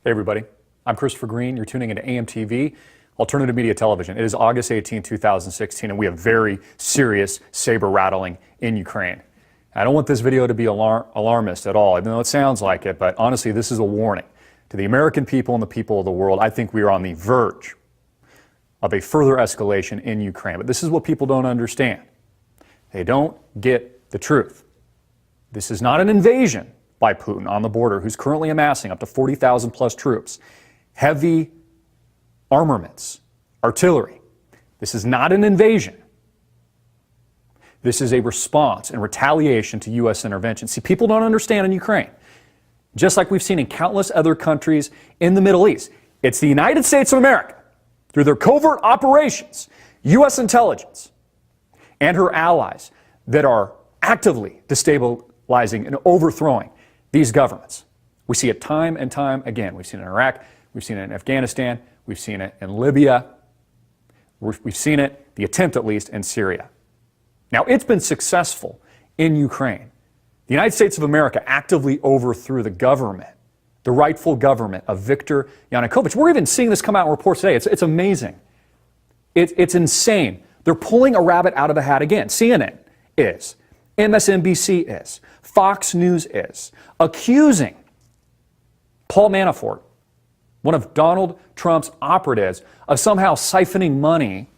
Hey everybody, I'm Christopher Green. You're tuning into AMTV, Alternative Media Television. It is August 18, 2016, and we have very serious saber rattling in Ukraine. I don't want this video to be alarmist at all, even though it sounds like it, but honestly, this is a warning to the American people and the people of the world. I think we are on the verge of a further escalation in Ukraine, but this is what people don't understand. They don't get the truth. This is not an invasion by Putin on the border, who's currently amassing up to 40,000 plus troops, heavy armaments, artillery. This is not an invasion. This is a response and retaliation to U.S. intervention. See, people don't understand in Ukraine, just like we've seen in countless other countries in the Middle East. It's the United States of America, through their covert operations, U.S. intelligence, and her allies that are actively destabilizing and overthrowing these governments. We see it time and time again. We've seen it in Iraq, we've seen it in Afghanistan, we've seen it in Libya, we've seen it, the attempt at least, in Syria. Now, it's been successful in Ukraine. The United States of America actively overthrew the government, the rightful government of Viktor Yanukovych. We're even seeing this come out in reports today. It's amazing. It's insane. They're pulling a rabbit out of the hat again. CNN is. MSNBC is. Fox News is. Accusing Paul Manafort, one of Donald Trump's operatives, of somehow siphoning money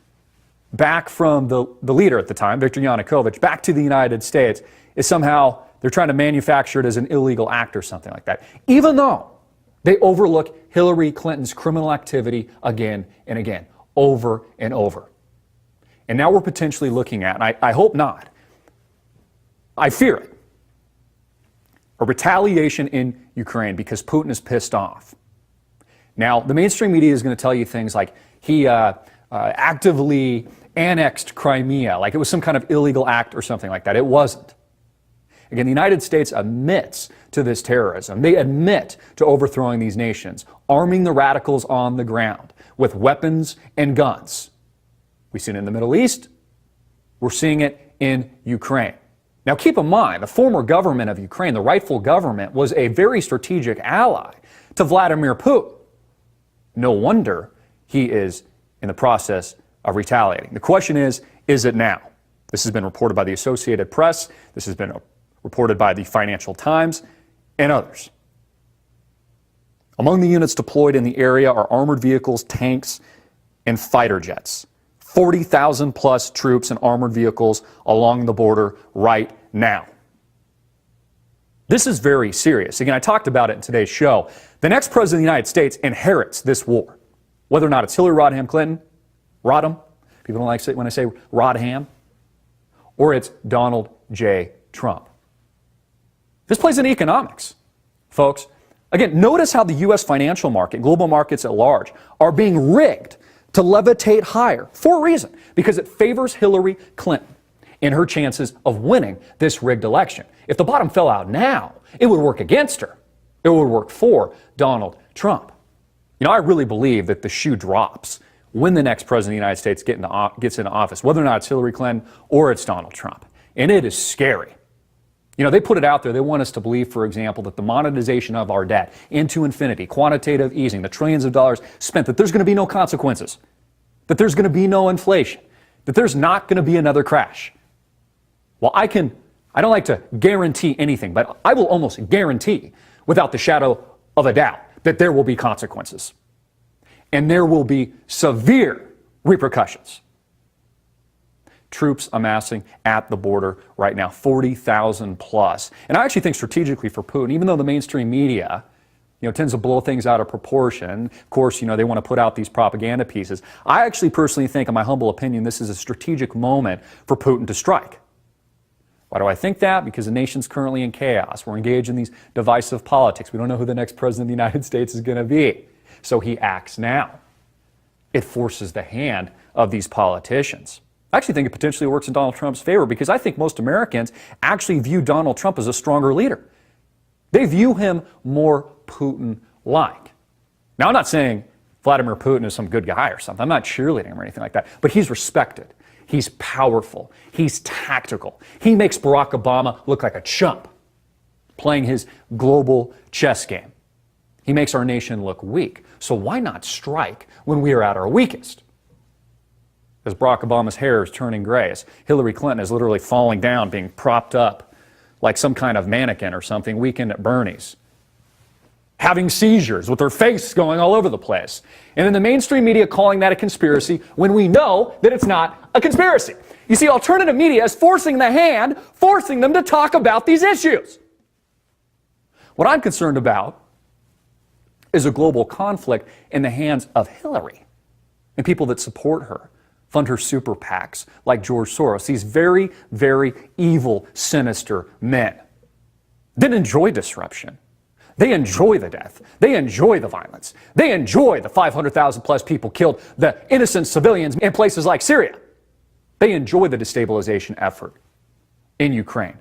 back from the leader at the time, Viktor Yanukovych, back to the United States, is somehow they're trying to manufacture it as an illegal act or something like that, even though they overlook Hillary Clinton's criminal activity again and again, over and over. And now we're potentially looking at, and I hope not, I fear it, a retaliation in Ukraine because Putin is pissed off. Now, the mainstream media is going to tell you things like he actively annexed Crimea, like it was some kind of illegal act or something like that. It wasn't. Again, the United States admits to this terrorism. They admit to overthrowing these nations, arming the radicals on the ground with weapons and guns. We've seen it in the Middle East. We're seeing it in Ukraine. Now, keep in mind, the former government of Ukraine, the rightful government, was a very strategic ally to Vladimir Putin. No wonder he is in the process of retaliating. The question is it now? This has been reported by the Associated Press. This has been reported by the Financial Times and others. Among the units deployed in the area are armored vehicles, tanks, and fighter jets. 40,000 plus troops and armored vehicles along the border right now. This is very serious. Again, I talked about it in today's show. The next president of the United States inherits this war. Whether or not it's Hillary Rodham Clinton, Rodham, people don't like it when I say Rodham, or it's Donald J. Trump. This plays into economics, folks. Again, notice how the U.S. financial market, global markets at large, are being rigged to levitate higher for a reason, because it favors Hillary Clinton in her chances of winning this rigged election. If the bottom fell out now, it would work against her. It would work for Donald Trump. You know, I really believe that the shoe drops when the next president of the United States gets into office, whether or not it's Hillary Clinton or it's Donald Trump. And it is scary. You know, they put it out there. They want us to believe, for example, that the monetization of our debt into infinity, quantitative easing, the trillions of dollars spent, that there's going to be no consequences, that there's going to be no inflation, that there's not going to be another crash. Well, I don't like to guarantee anything, but I will almost guarantee, without the shadow of a doubt, that there will be consequences. And there will be severe repercussions. Troops amassing at the border right now, 40,000 plus. And I actually think strategically for Putin, even though the mainstream media, tends to blow things out of proportion. Of course, they want to put out these propaganda pieces. I actually personally think, in my humble opinion, this is a strategic moment for Putin to strike. Why do I think that? Because the nation's currently in chaos. We're engaged in these divisive politics. We don't know who the next president of the United States is going to be. So he acts now. It forces the hand of these politicians. I actually think it potentially works in Donald Trump's favor, because I think most Americans actually view Donald Trump as a stronger leader. They view him more Putin-like. Now, I'm not saying Vladimir Putin is some good guy or something. I'm not cheerleading him or anything like that. But he's respected. He's powerful. He's tactical. He makes Barack Obama look like a chump playing his global chess game. He makes our nation look weak. So why not strike when we are at our weakest? As Barack Obama's hair is turning gray, as Hillary Clinton is literally falling down, being propped up like some kind of mannequin or something, Weekend at Bernie's, having seizures with her face going all over the place. And then the mainstream media calling that a conspiracy when we know that it's not a conspiracy. You see, alternative media is forcing the hand, forcing them to talk about these issues. What I'm concerned about is a global conflict in the hands of Hillary and people that support her, fund her super PACs like George Soros, these very, very evil, sinister men that enjoy disruption. They enjoy the death. They enjoy the violence. They enjoy the 500,000 plus people killed, the innocent civilians in places like Syria. They enjoy the destabilization effort in Ukraine.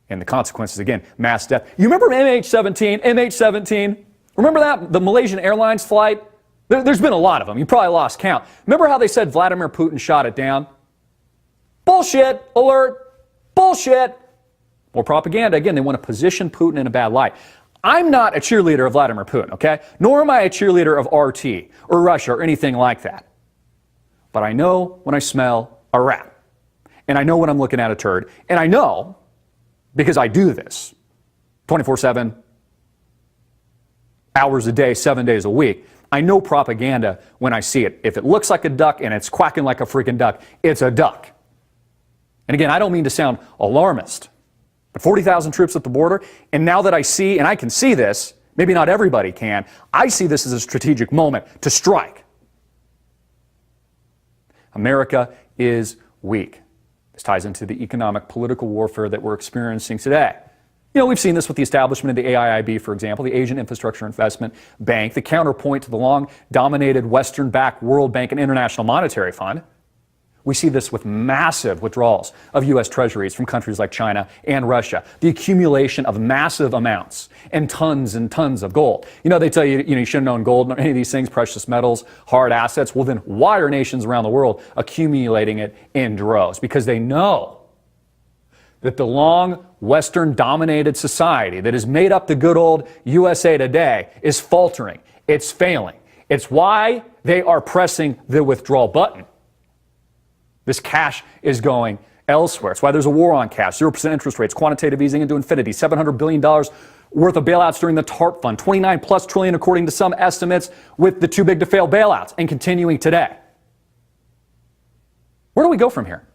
And the consequences, again, mass death. You remember MH17? Remember that? The Malaysian Airlines flight? There's been a lot of them. You probably lost count. Remember how they said Vladimir Putin shot it down? Bullshit alert. Bullshit. More propaganda. Again, they want to position Putin in a bad light. I'm not a cheerleader of Vladimir Putin, okay? Nor am I a cheerleader of RT or Russia or anything like that. But I know when I smell a rat. And I know when I'm looking at a turd. And I know, because I do this 24/7, hours a day, 7 days a week. I know propaganda when I see it. If it looks like a duck and it's quacking like a freaking duck, it's a duck. And again, I don't mean to sound alarmist, but 40,000 troops at the border, and now that I see, and I can see this, maybe not everybody can, I see this as a strategic moment to strike. America is weak. This ties into the economic, political warfare that we're experiencing today. You know, we've seen this with the establishment of the AIIB, for example, the Asian Infrastructure Investment Bank, the counterpoint to the long-dominated Western-backed World Bank and International Monetary Fund. We see this with massive withdrawals of U.S. treasuries from countries like China and Russia, the accumulation of massive amounts and tons of gold. You know, they tell you, you shouldn't own gold, any of these things, precious metals, hard assets. Well, then why are nations around the world accumulating it in droves? Because they know that the long Western-dominated society that has made up the good old USA today is faltering. It's failing. It's why they are pressing the withdrawal button. This cash is going elsewhere. It's why there's a war on cash, 0% interest rates, quantitative easing into infinity, $700 billion worth of bailouts during the TARP fund, 29 plus trillion according to some estimates with the too big to fail bailouts, and continuing today. Where do we go from here?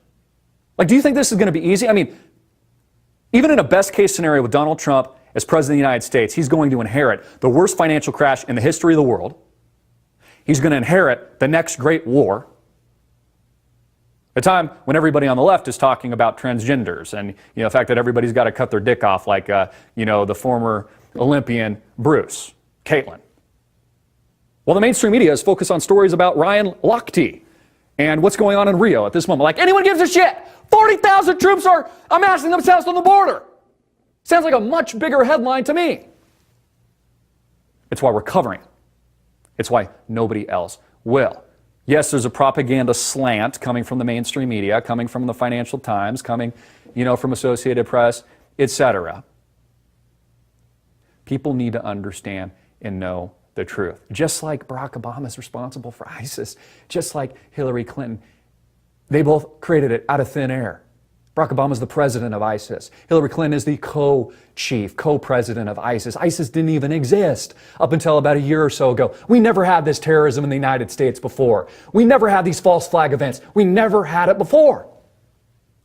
Like, do you think this is going to be easy? I mean, even in a best case scenario with Donald Trump as president of the United States, he's going to inherit the worst financial crash in the history of the world. He's going to inherit the next great war. A time when everybody on the left is talking about transgenders and the fact that everybody's got to cut their dick off like the former Olympian Bruce, Caitlyn. Well, the mainstream media is focused on stories about Ryan Lochte and what's going on in Rio at this moment. Like, anyone gives a shit. 40,000 troops are amassing themselves on the border. Sounds like a much bigger headline to me. It's why we're covering it. It's why nobody else will. Yes, there's a propaganda slant coming from the mainstream media, coming from the Financial Times, coming, from Associated Press, etc. People need to understand and know the truth. Just like Barack Obama is responsible for ISIS, just like Hillary Clinton, they both created it out of thin air. Barack Obama is the president of ISIS. Hillary Clinton is the co-chief, co-president of ISIS. ISIS didn't even exist up until about a year or so ago. We never had this terrorism in the United States before. We never had these false flag events. We never had it before.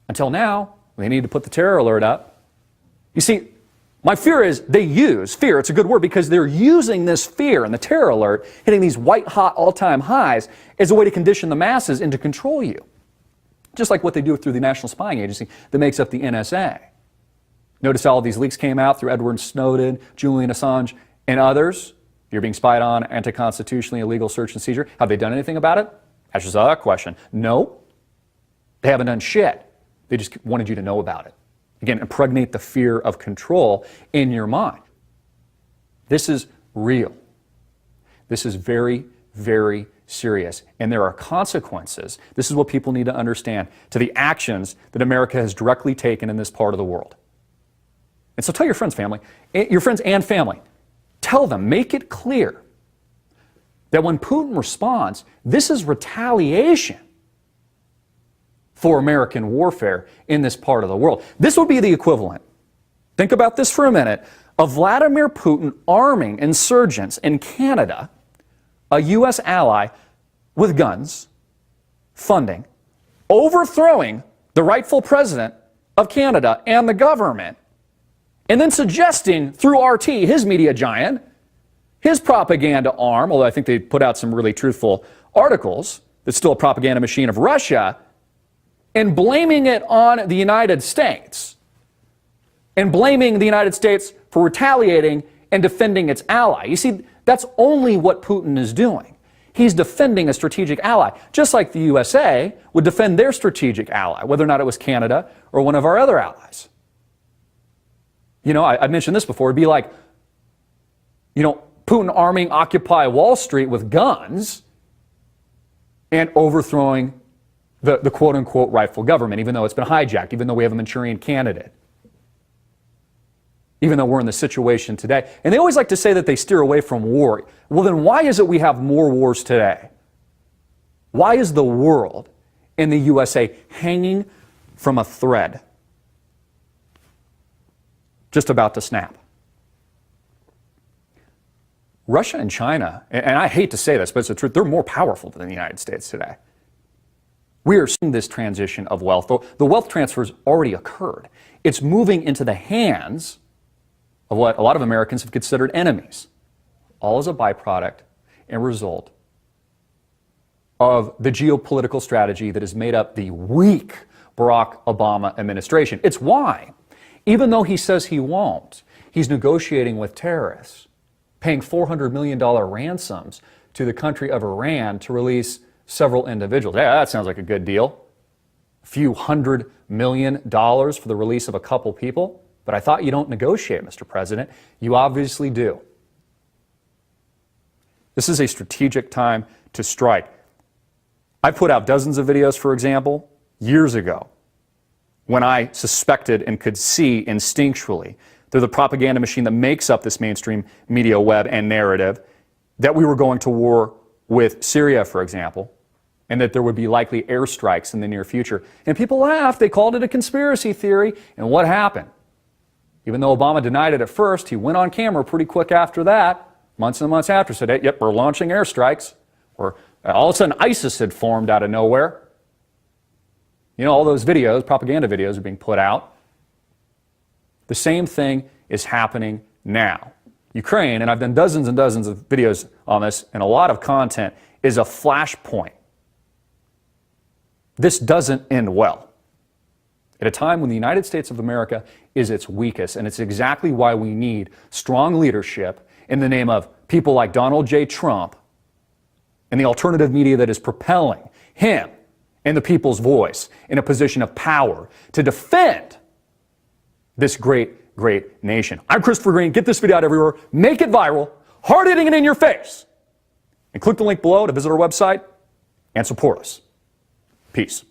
Until now, they need to put the terror alert up. You see, my fear is they use fear. It's a good word because they're using this fear and the terror alert, hitting these white-hot all-time highs, as a way to condition the masses and to control you. Just like what they do through the National Spying Agency that makes up the NSA. Notice all of these leaks came out through Edward Snowden, Julian Assange, and others. You're being spied on, anti-constitutionally, illegal search and seizure. Have they done anything about it? That's just a question. No. They haven't done shit. They just wanted you to know about it. Again, impregnate the fear of control in your mind. This is real. This is very, very serious. And there are consequences, this is what people need to understand, to the actions that America has directly taken in this part of the world. And so tell your friends and family, Tell them, make it clear that when Putin responds, this is retaliation for American warfare in this part of the world. This would be the equivalent, think about this for a minute, of Vladimir Putin arming insurgents in Canada, a U.S. ally, with guns, funding, overthrowing the rightful president of Canada and the government, and then suggesting through RT, his media giant, his propaganda arm, although I think they put out some really truthful articles, that's still a propaganda machine of Russia, and blaming it on the United States, and blaming the United States for retaliating and defending its ally. You see, that's only what Putin is doing. He's defending a strategic ally, just like the USA would defend their strategic ally, whether or not it was Canada or one of our other allies. You know, I mentioned this before. It'd be like, you know, Putin arming Occupy Wall Street with guns and overthrowing the quote-unquote rightful government, even though it's been hijacked, even though we have a Manchurian candidate, even though we're in the situation today. And they always like to say that they steer away from war. Well, then why is it we have more wars today? Why is the world and the USA hanging from a thread just about to snap? Russia and China, and I hate to say this, but it's the truth, they're more powerful than the United States today. We are seeing this transition of wealth. The wealth transfer has already occurred. It's moving into the hands of what a lot of Americans have considered enemies, all as a byproduct and result of the geopolitical strategy that has made up the weak Barack Obama administration. It's why, even though he says he won't, he's negotiating with terrorists, paying $400 million ransoms to the country of Iran to release several individuals. Yeah, that sounds like a good deal. A few $100 million for the release of a couple people. But I thought you don't negotiate, Mr. President. You obviously do. This is a strategic time to strike. I put out dozens of videos, for example, years ago, when I suspected and could see instinctually through the propaganda machine that makes up this mainstream media web and narrative that we were going to war with Syria, for example, and that there would be likely airstrikes in the near future. And people laughed. They called it a conspiracy theory. And what happened? Even though Obama denied it at first, he went on camera pretty quick after that, months and months after, said, hey, yep, we're launching airstrikes. Or all of a sudden ISIS had formed out of nowhere. You know, all those videos, propaganda videos, are being put out. The same thing is happening now. Ukraine, and I've done dozens and dozens of videos on this, and a lot of content, is a flashpoint. This doesn't end well. At a time when the United States of America is its weakest, and it's exactly why we need strong leadership in the name of people like Donald J. Trump and the alternative media that is propelling him and the people's voice in a position of power to defend this great nation. I'm Christopher Green. Get this video out everywhere. Make it viral. Hard-hitting it in your face. And click the link below to visit our website and support us. Peace.